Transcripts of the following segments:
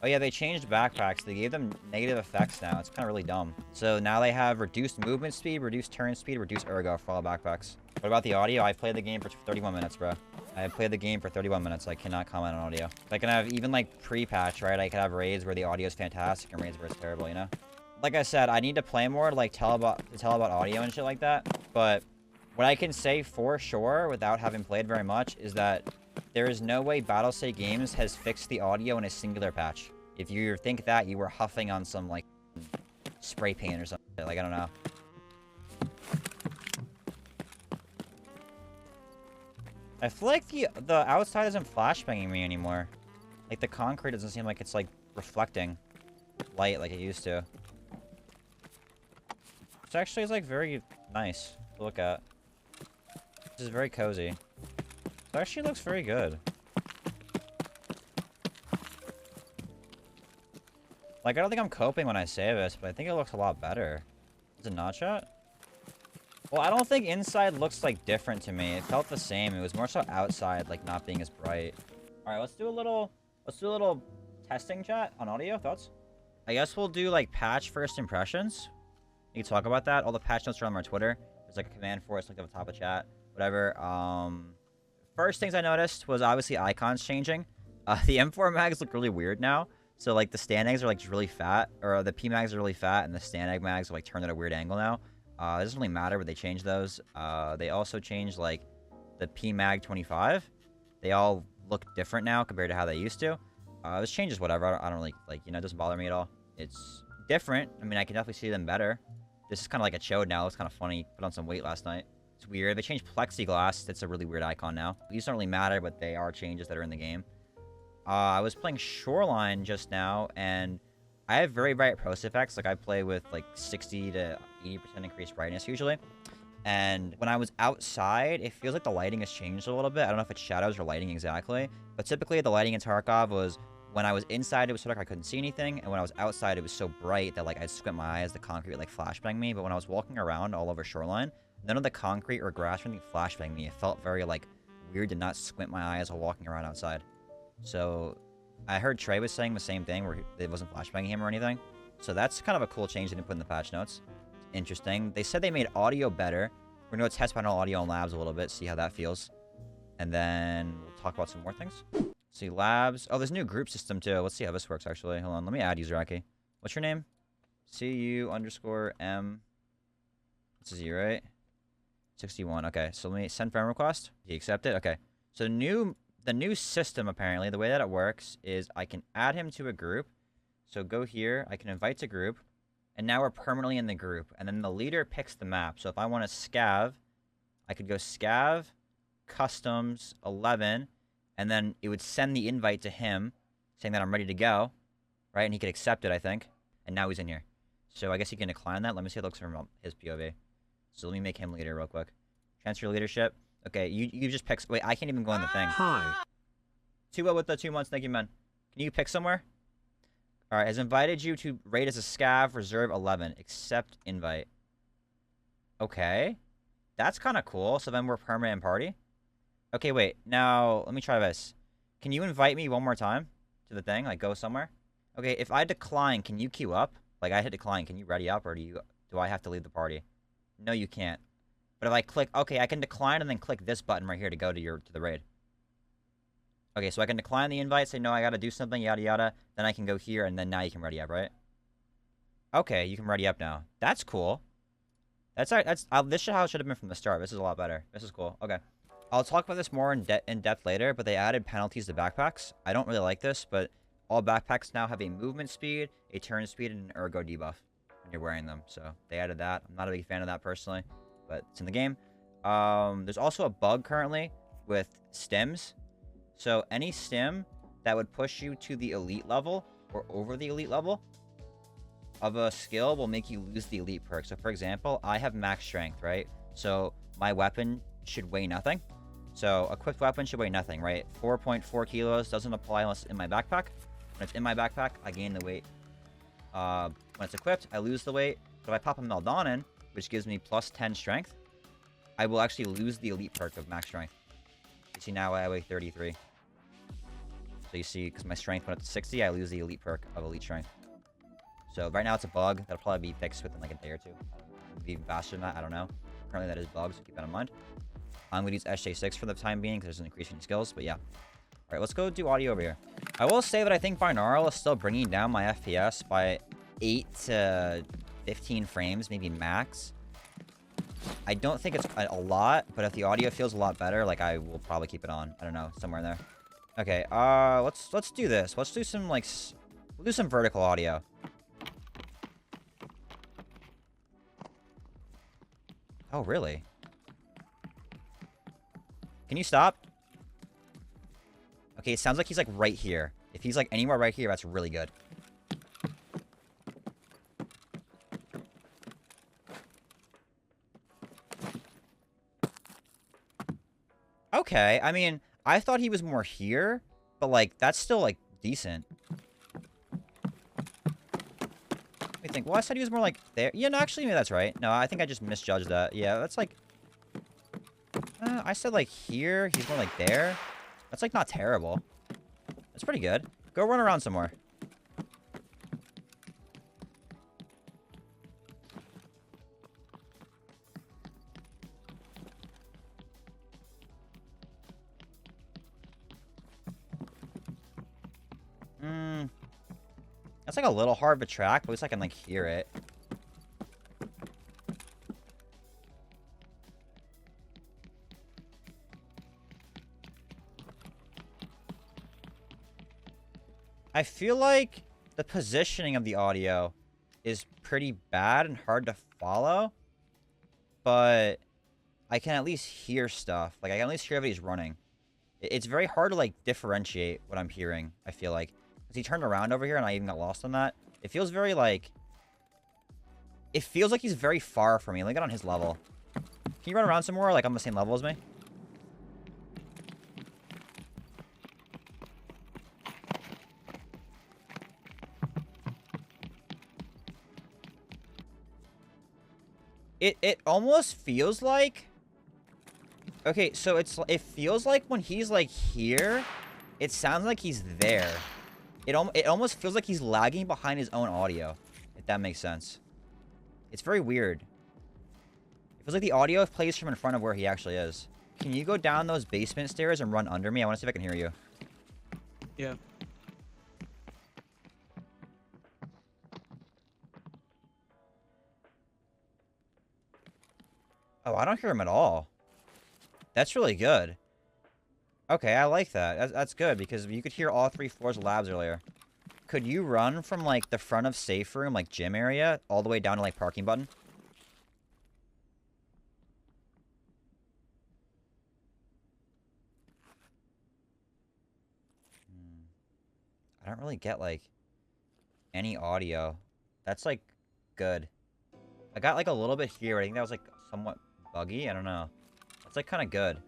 Oh yeah, they changed backpacks. They gave them negative effects now. It's kind of really dumb. So now they have reduced movement speed, reduced turn speed, reduced ergo for all backpacks. What about the audio? I played the game for 31 minutes, bro. I have played the game for 31 minutes. I cannot comment on audio. I can have even like pre-patch, right? I could have raids where the audio is fantastic and raids where it's terrible, you know? Like I said, I need to play more to like tell about audio and shit like that. But what I can say for sure without having played very much is that there is no way battlestategames has fixed the audio in a singular patch. If you think that, you were huffing on some like spray paint or something. Like, I don't know. I feel like the outside isn't flashbanging me anymore. Like, the concrete doesn't seem like it's, like, reflecting light like it used to. Which actually is, like, very nice to look at. This is very cozy. It actually looks very good. Like, I don't think I'm coping when I say this, but I think it looks a lot better. Is it not, chat? Well, I don't think inside looks, like, different to me. It felt the same. It was more so outside, like, not being as bright. Alright, let's do a little testing, chat, on audio. Thoughts? I guess we'll do, like, patch first impressions. You can talk about that. All the patch notes are on our Twitter. There's, like, a command for us, like, at the top of chat. Whatever. First things I noticed was, obviously, icons changing. The M4 mags look really weird now. So, like, the stand eggs are, like, just really fat. Or the P mags are really fat, and the stand egg mags are, like, turned at a weird angle now. It doesn't really matter, but they changed those. They also changed, like, the PMAG 25. They all look different now compared to how they used to. This changes whatever. I don't really, like, you know, it doesn't bother me at all. It's different. I mean, I can definitely see them better. This is kind of like a chode now. It's kind of funny. Put on some weight last night. It's weird. They changed plexiglass. That's a really weird icon now. These don't really matter, but they are changes that are in the game. I was playing Shoreline just now, and I have very bright pros effects. Like, I play with, like, 60 to 80% increased brightness usually. And when I was outside, it feels like the lighting has changed a little bit. I don't know if it's shadows or lighting exactly. But typically, the lighting in Tarkov was, when I was inside, it was so dark I couldn't see anything. And when I was outside, it was so bright that, like, I'd squint my eyes, the concrete would, like, flashbang me. But when I was walking around all over Shoreline, none of the concrete or grass or anything flashbang me. It felt very, like, weird to not squint my eyes while walking around outside. So I heard Trey was saying the same thing, where it wasn't flashbanging him or anything. So that's kind of a cool change they didn't put in the patch notes. It's interesting. They said they made audio better. We're going to test Binaural audio on labs a little bit, see how that feels. And then we'll talk about some more things. See, labs. Oh, there's a new group system, too. Let's see how this works, actually. Hold on. Let me add user Aki. What's your name? CU_M. This is you, right? 61. Okay, so let me send friend request. He accept it? Okay. So the new system, apparently, the way that it works is I can add him to a group. So go here. I can invite to group. And now we're permanently in the group. And then the leader picks the map. So if I want to scav, I could go scav, customs, 11. And then it would send the invite to him, saying that I'm ready to go. Right? And he could accept it, I think. And now he's in here. So I guess he can decline that. Let me see how it looks from his POV. So let me make him leader real quick. Transfer leadership. Okay, you just pick... Wait, I can't even go in the thing. Hi. 2 with the 2 months. Thank you, man. Can you pick somewhere? Alright, has invited you to raid as a scav, reserve 11. Accept invite. Okay. That's kind of cool. So then we're permanent in party. Okay, wait. Now, let me try this. Can you invite me one more time to the thing? Like, go somewhere? Okay, if I decline, can you queue up? Like, I hit decline. Can you ready up, or do I have to leave the party? No, you can't. But if I click... Okay, I can decline and then click this button right here to go to the raid. Okay, so I can decline the invite, say, no, I gotta do something, yada, yada. Then I can go here, and then now you can ready up, right? Okay, you can ready up now. That's cool. This is how it should have been from the start. This is a lot better. This is cool. Okay. I'll talk about this more in depth later, but they added penalties to backpacks. I don't really like this, but all backpacks now have a movement speed, a turn speed, and an ergo debuff when you're wearing them. So they added that. I'm not a big fan of that personally, but it's in the game. There's also a bug currently with stims. So any stim that would push you to the elite level or over the elite level of a skill will make you lose the elite perk. So for example, I have max strength, right? So my weapon should weigh nothing. So equipped weapon should weigh nothing, right? 4.4 kilos doesn't apply unless it's in my backpack. When it's in my backpack, I gain the weight. When it's equipped, I lose the weight. But if I pop a Meldonin, which gives me plus 10 strength, I will actually lose the elite perk of max strength. You see now I weigh 33. So you see, because my strength went up to 60, I lose the elite perk of elite strength. So right now it's a bug. That'll probably be fixed within like a day or two. Maybe even faster than that, I don't know. Currently that is bugged, so keep that in mind. I'm going to use SJ6 for the time being because there's an increase in skills, but yeah. Alright, let's go do audio over here. I will say that I think binaural is still bringing down my FPS by 8 to 15 frames, maybe max. I don't think it's a lot, but if the audio feels a lot better, like, I will probably keep it on. I don't know, somewhere in there. Okay, let's do this. Let's do some, like, we'll do some vertical audio. Oh, really? Can you stop? Okay, it sounds like he's, like, right here. If he's, like, anywhere right here, that's really good. Okay, I mean, I thought he was more here, but, like, that's still, like, decent. Let me think. Well, I said he was more, like, there. Yeah, no, actually, maybe that's right. No, I think I just misjudged that. Yeah, that's, like... I said, like, here. He's more, like, there. That's, like, not terrible. That's pretty good. Go run around some more. That's, like, a little hard of a track, but at least I can, like, hear it. I feel like the positioning of the audio is pretty bad and hard to follow, but I can at least hear stuff. Like, I can at least hear if he's running. It's very hard to, like, differentiate what I'm hearing, I feel like. Because he turned around over here and I even got lost on that. It feels very, like... It feels like he's very far from me. Let me get on his level. Can you run around some more, like, on the same level as me? It almost feels like... Okay, so it feels like when he's, like, here, it sounds like he's there. It almost feels like he's lagging behind his own audio, if that makes sense. It's very weird. It feels like the audio plays from in front of where he actually is. Can you go down those basement stairs and run under me? I want to see if I can hear you. Yeah. Oh, I don't hear him at all. That's really good. Okay, I like that. That's good, because you could hear all 3 floors of labs earlier. Could you run from, like, the front of safe room, like, gym area, all the way down to, like, parking button? I don't really get, like, any audio. That's, like, good. I got, like, a little bit here. I think that was, like, somewhat buggy. I don't know. That's, like, kind of good.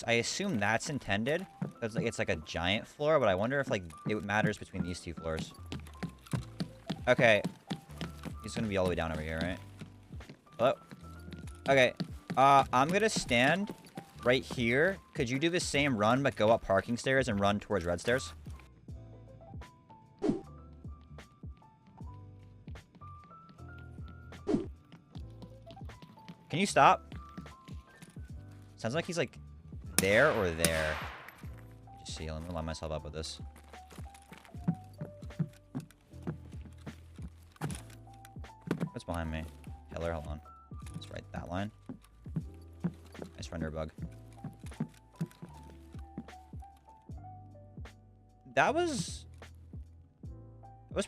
I assume that's intended. It's like a giant floor, but I wonder if, like, it matters between these 2 floors. Okay. He's gonna be all the way down over here, right? Hello? Okay. I'm gonna stand right here. Could you do the same run, but go up parking stairs and run towards red stairs? Can you stop? Sounds like he's, like, there or there. Just see, let me line myself up with this. What's behind me? Heller, hold on. Let's write that line. Nice render bug. That was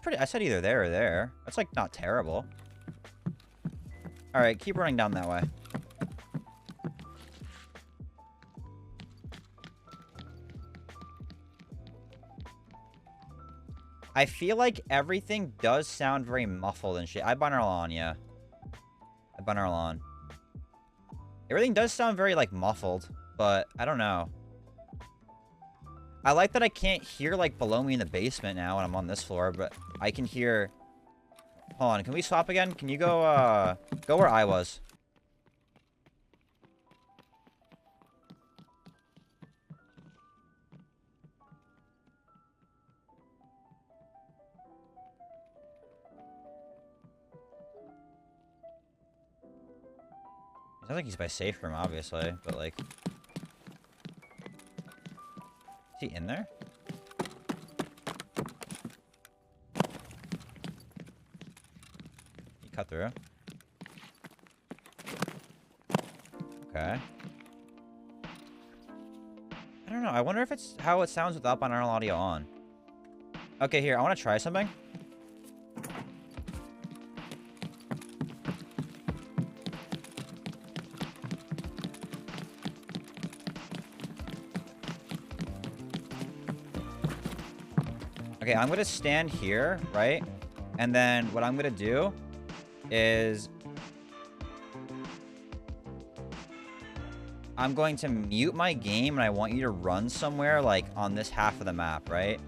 pretty... I said either there or there. That's, like, not terrible. Alright, keep running down that way. I feel like everything does sound very muffled and shit. I binaural on, yeah. I binaural on. Everything does sound very, like, muffled, but I don't know. I like that I can't hear, like, below me in the basement now when I'm on this floor, but I can hear... Hold on, can we swap again? Can you go, go where I was? I think he's by safe room, obviously, but like... Is he in there? He cut through. Okay. I don't know. I wonder if it's how it sounds without binaural audio on. Okay, here. I want to try something. Okay, I'm going to stand here, right? And then what I'm going to do is... I'm going to mute my game, and I want you to run somewhere, like, on this half of the map, right?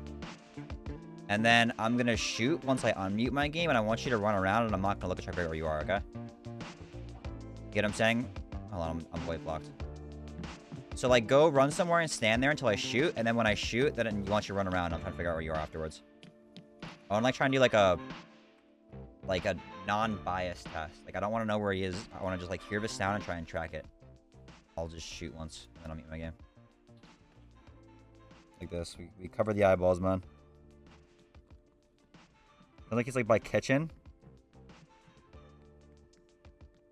And then I'm going to shoot once I unmute my game, and I want you to run around, and I'm not going to look at you where you are, okay? Get what I'm saying? Hold on, I'm white blocked. So, like, go run somewhere and stand there until I shoot, and then when I shoot, then you want you to run around, and I'm trying to figure out where you are afterwards. I want to, like, try and do, like a non-biased test. Like, I don't want to know where he is. I want to just, like, hear the sound and try and track it. I'll just shoot once, and then I'll mute my game. Like this. We cover the eyeballs, man. I think he's, like, by kitchen.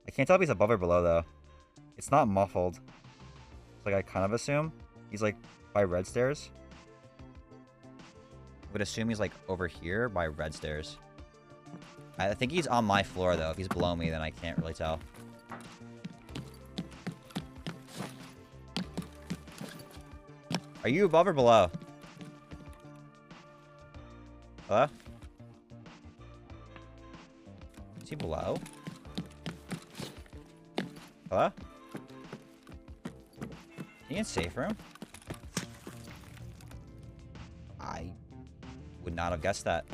I can't tell if he's above or below, though. It's not muffled. It's like I kind of assume. He's, like, by red stairs. I would assume he's, like, over here by red stairs. I think he's on my floor, though. If he's below me, then I can't really tell. Are you above or below? Hello? Is he below? Hello? Is he in safe room? I would not have guessed that.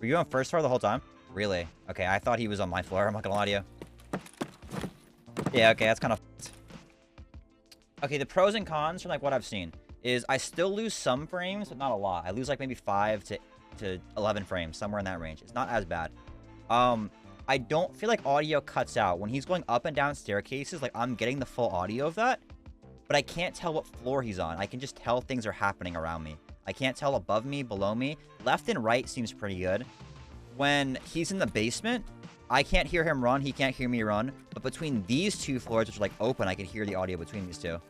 Were you on first floor the whole time? Really? Okay, I thought he was on my floor. I'm not gonna lie to you. Yeah, okay, that's kind of... Okay, the pros and cons from, like, what I've seen is I still lose some frames, but not a lot. I lose, like, maybe 5 to 11 frames, somewhere in that range. It's not as bad. I don't feel like audio cuts out. When he's going up and down staircases, like, I'm getting the full audio of that, but I can't tell what floor he's on. I can just tell things are happening around me. I can't tell above me, below me. Left and right seems pretty good. When he's in the basement, I can't hear him run. He can't hear me run. But between these two floors, which are, like, open, I can hear the audio between these two.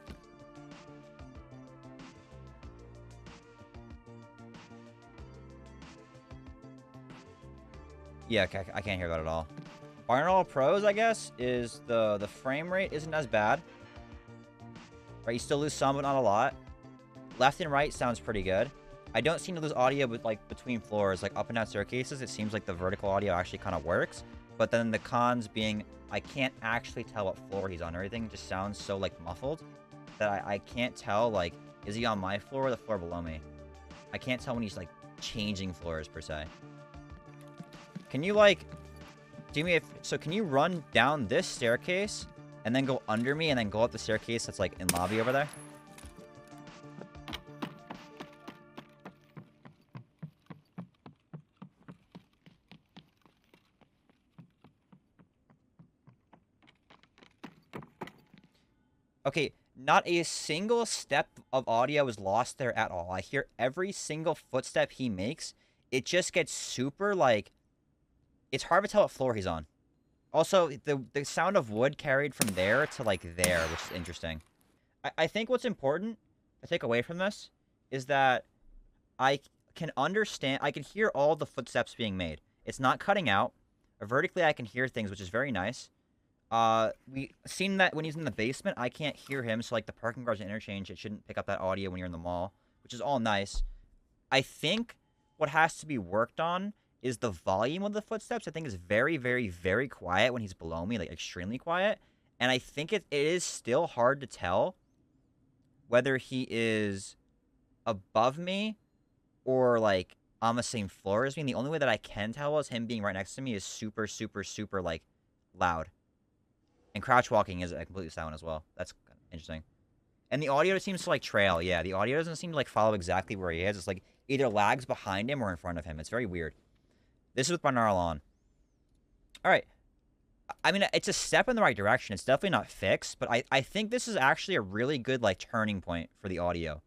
Yeah, okay, I can't hear that at all. Binaural pros, I guess, is the frame rate isn't as bad. Right, you still lose some, but not a lot. Left and right sounds pretty good. I don't seem to lose audio, but, like, between floors, like, up and down staircases, it seems like the vertical audio actually kind of works. But then the cons being, I can't actually tell what floor he's on. Everything just sounds so, like, muffled that I can't tell, like, is he on my floor or the floor below me? I can't tell when he's, like, changing floors, per se. Can you, like, do me a... So, can you run down this staircase and then go under me and then go up the staircase that's, like, in lobby over there? Okay, not a single step of audio is lost there at all. I hear every single footstep he makes. It just gets super, like... It's hard to tell what floor he's on. Also, the sound of wood carried from there to, like, there, which is interesting. I think what's important to take away from this is that I can understand... I can hear all the footsteps being made. It's not cutting out. Vertically, I can hear things, which is very nice. We seen that when he's in the basement, I can't hear him, so, like, the parking garage interchange, it shouldn't pick up that audio when you're in the mall, which is all nice. I think what has to be worked on is the volume of the footsteps. I think is very, very, very quiet when he's below me, like, extremely quiet. And I think it is still hard to tell whether he is above me or, like, on the same floor as me. And the only way that I can tell is him being right next to me is super, super, super, like, loud. And crouch walking is completely silent as well. That's interesting. And the audio seems to, like, trail. Yeah, the audio doesn't seem to, like, follow exactly where he is. It's, like, either lags behind him or in front of him. It's very weird. This is with binaural on. All right. I mean, it's a step in the right direction. It's definitely not fixed, but I think this is actually a really good, like, turning point for the audio.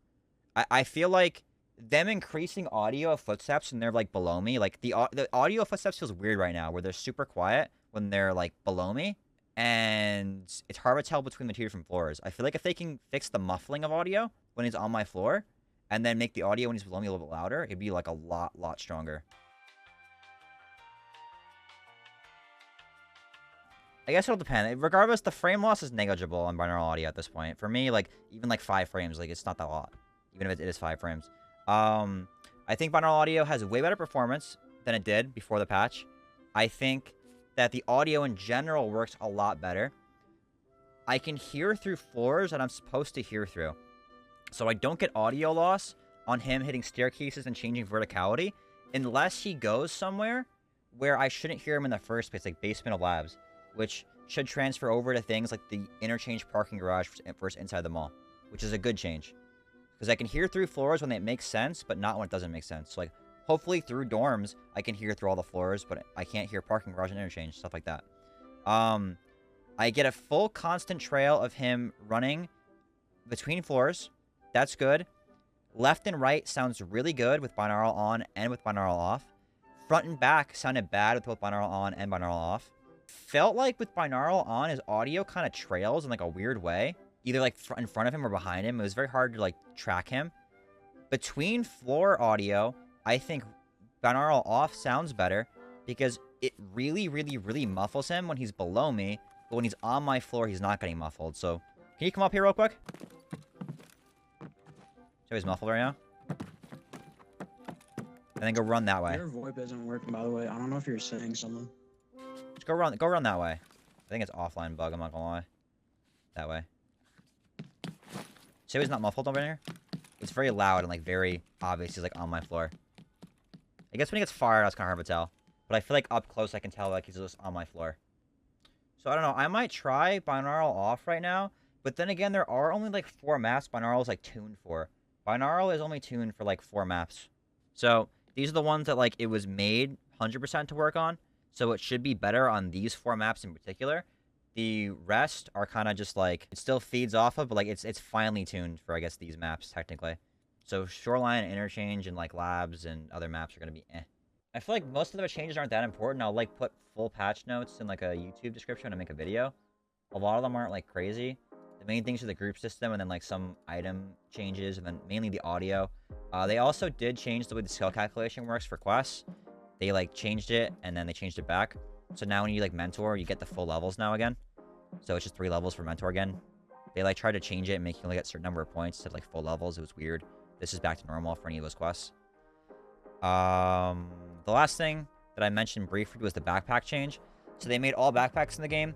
I feel like them increasing audio of footsteps when they're, like, below me, like, the audio of footsteps feels weird right now, where they're super quiet when they're, like, below me, and it's hard to tell between the two different floors. I feel like if they can fix the muffling of audio when he's on my floor, and then make the audio when he's below me a little bit louder, it'd be, like, a lot stronger. I guess it'll depend. Regardless, the frame loss is negligible on binaural audio at this point. For me, like, even, like, 5 frames, like, it's not that a lot. Even if it is 5 frames. I think binaural audio has way better performance than it did before the patch. I think that the audio in general works a lot better. I can hear through floors that I'm supposed to hear through. So I don't get audio loss on him hitting staircases and changing verticality unless he goes somewhere where I shouldn't hear him in the first place, like basement of labs, which should transfer over to things like the interchange parking garage versus inside the mall, which is a good change. Because I can hear through floors when it makes sense, but not when it doesn't make sense. So, like, hopefully through dorms, I can hear through all the floors, but I can't hear parking garage and interchange, stuff like that. I get a full constant trail of him running between floors. That's good. Left and right sounds really good with binaural on and with binaural off. Front and back sounded bad with both binaural on and binaural off. Felt like with binaural on, his audio kind of trails in like a weird way. Either like in front of him or behind him. It was very hard to like track him. Between floor audio, I think binaural off sounds better because it really muffles him when he's below me. But when he's on my floor, he's not getting muffled. So, can you come up here real quick? So he's muffled right now. And then go run that way. Your VoIP isn't working, by the way. I don't know if you're saying something. Just go run that way. I think it's offline bug, I'm not gonna lie. That way. See how he's not muffled over here? It's very loud and like very obvious he's like on my floor. I guess when he gets fired, that's kind of hard to tell. But I feel like up close I can tell like he's just on my floor. So I don't know, I might try binaural off right now. But then again, there are only like 4 maps binaural is like tuned for. Binaural is only tuned for like 4 maps. So these are the ones that like it was made 100% to work on. So it should be better on these 4 maps in particular. The rest are kind of just like, it still feeds off of, but like it's finely tuned for, I guess, these maps technically. So Shoreline, Interchange, and like Labs and other maps are going to be eh. I feel like most of the changes aren't that important. I'll like put full patch notes in like a YouTube description and make a video. A lot of them aren't like crazy. The main things are the group system and then like some item changes and then mainly the audio. They also did change the way the skill calculation works for quests. They like changed it and then they changed it back. So now when you like mentor, you get the full levels now again. So it's just 3 levels for mentor again. They like tried to change it and make you only get a certain number of points to like full levels. It was weird. This is back to normal for any of those quests. The last thing that I mentioned briefly was the backpack change. So they made all backpacks in the game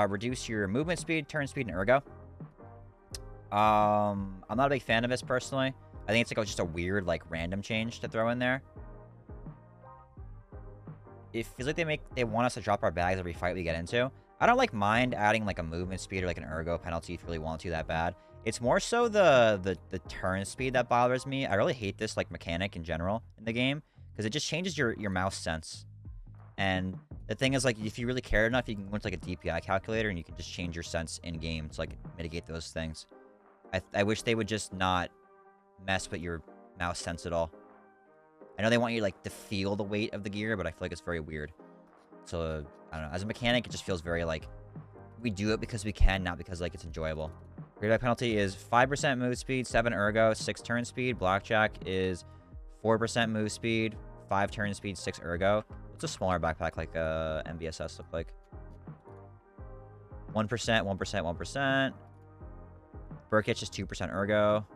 reduce your movement speed, turn speed, and ergo. I'm not a big fan of this personally. I think it's like just a weird like random change to throw in there. It feels like they want us to drop our bags every fight we get into. I don't like mind adding like a movement speed or like an ergo penalty if you really want to that bad. It's more so the turn speed that bothers me. I really hate this like mechanic in general in the game because it just changes your mouse sense. And the thing is like if you really care enough, you can go into like a DPI calculator and you can just change your sense in game to like mitigate those things. I wish they would just not mess with your mouse sense at all. I know they want you like to feel the weight of the gear, but I feel like it's very weird. So I don't know. As a mechanic, it just feels very like we do it because we can, not because like it's enjoyable. Great penalty is 5% move speed, 7 ergo, 6 turn speed. Blackjack is 4% move speed, 5 turn speed, 6 ergo. What's a smaller backpack like MBSS look like? 1%, 1%, 1%. Burkitch is 2% ergo.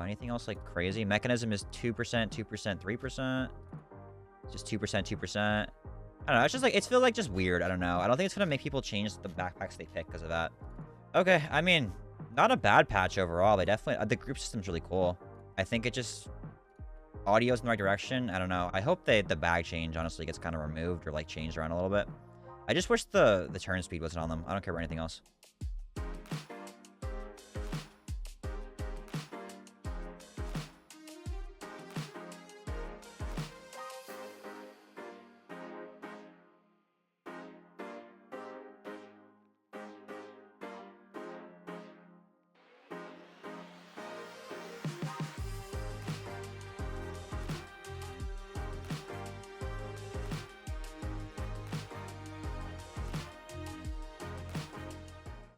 Anything else like crazy? Mechanism is 2%, 2%, 3%. Just 2%, 2%. I don't know. It's just like, it feels like just weird. I don't know. I don't think it's going to make people change the backpacks they pick because of that. Okay. I mean, not a bad patch overall. They definitely, the group system's really cool. I think it just, audio's in the right direction. I don't know. I hope the bag change honestly gets kind of removed or like changed around a little bit. I just wish the turn speed wasn't on them. I don't care about anything else.